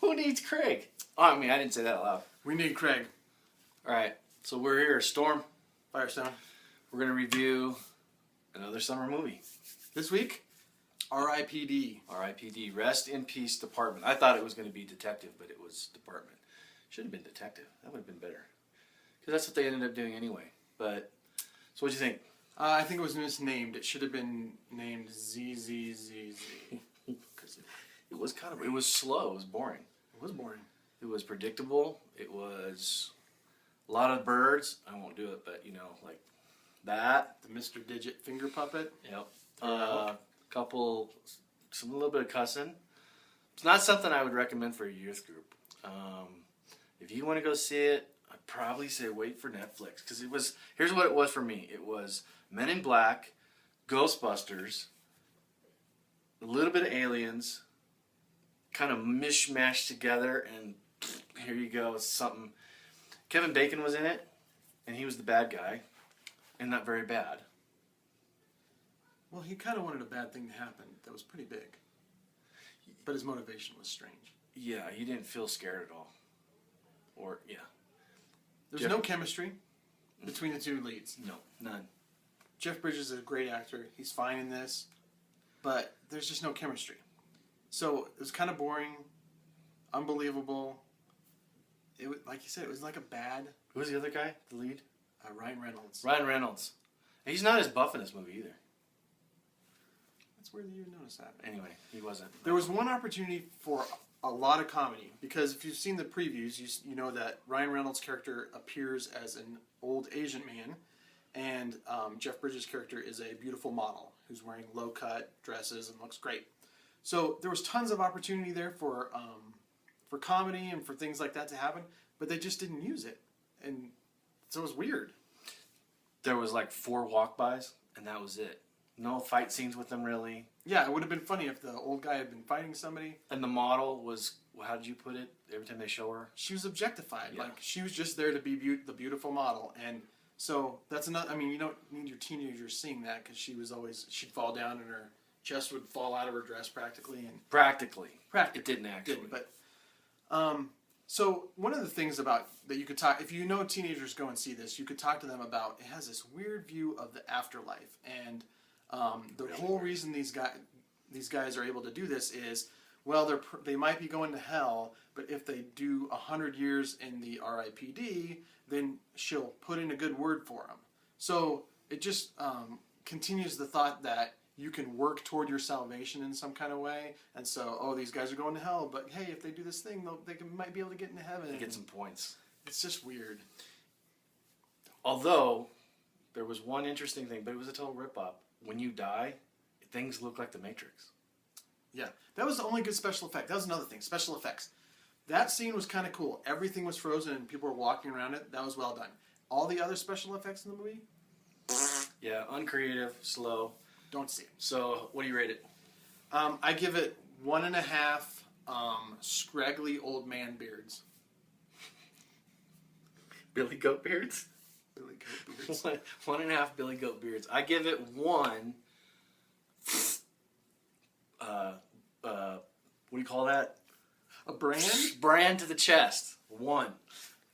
Who needs Craig? Oh, I mean, I didn't say that out loud. We need Craig. All right, so we're here, Storm. Firestone. We're going to review another summer movie. This week, R.I.P.D. R.I.P.D. Rest in Peace Department. I thought it was going to be Detective, but it was Department. Should have been Detective. That would have been better. Because that's what they ended up doing anyway. But, so what'd you think? I think it was misnamed. It should have been named ZZZZ. Because it was kind of, it was slow. It was boring. It was boring. It was predictable. It was a lot of birds. I won't do it, but, you know, like that. The Mr. Digit finger puppet. Yep. Some little bit of cussing. It's not something I would recommend for a youth group. If you want to go see it, I'd probably say wait for Netflix, because it was. Here's what it was for me. It was Men in Black, Ghostbusters, a little bit of Aliens, kind of mishmashed together, and here you go. It's something. Kevin Bacon was in it, and he was the bad guy, and not very bad. Well, he kind of wanted a bad thing to happen that was pretty big. But his motivation was strange. Yeah, he didn't feel scared at all. Or, yeah. There's no chemistry between the two leads. No, none. Jeff Bridges is a great actor. He's fine in this. But there's just no chemistry. So it was kind of boring, unbelievable. It was, like you said, it was like a bad... Who was the other guy, the lead? Ryan Reynolds. Ryan Reynolds. He's not as buff in this movie either. That's weird that you would notice that. Anyway, he wasn't. There was one opportunity for a lot of comedy, because if you've seen the previews, you know that Ryan Reynolds' character appears as an old Asian man, and Jeff Bridges' character is a beautiful model who's wearing low-cut dresses and looks great. So there was tons of opportunity there for comedy and for things like that to happen, but they just didn't use it, and so it was weird. There was like 4 walk-bys, and that was it. No fight scenes with them, really. Yeah, it would have been funny if the old guy had been fighting somebody. And the model was, how did you put it? Every time they show her? She was objectified. Yeah. Like, she was just there to be the beautiful model. And so that's another, I mean, you don't need your teenagers seeing that, because she'd fall down and her chest would fall out of her dress practically. And Practically. It didn't actually. Didn't, but, so one of the things about that you could talk, if you know teenagers go and see this, you could talk to them about, it has this weird view of the afterlife. And the whole reason these guys are able to do this is, well, they might be going to hell, but if they do 100 years in the R.I.P.D, then she'll put in a good word for them. So it just continues the thought that you can work toward your salvation in some kind of way. And so, these guys are going to hell, but hey, if they do this thing, they might be able to get into heaven. They get some points. It's just weird. Although, there was one interesting thing, but it was a total rip-off. When you die, things look like the Matrix. Yeah, that was the only good special effect. That was another thing, special effects. That scene was kind of cool. Everything was frozen and people were walking around it. That was well done. All the other special effects in the movie? Yeah, uncreative, slow. Don't see it. So, what do you rate it? I give it 1.5 scraggly old man beards. Billy Goat Beards? Billy Goat beards. 1.5 Billy Goat Beards. I give it 1. What do you call that? A brand? Brand to the chest. 1.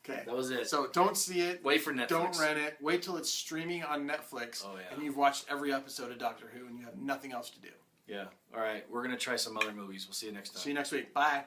Okay. That was it. So don't see it. Wait for Netflix. Don't rent it. Wait till it's streaming on Netflix. Oh, yeah. And you've watched every episode of Doctor Who and you have nothing else to do. Yeah. All right. We're going to try some other movies. We'll see you next time. See you next week. Bye.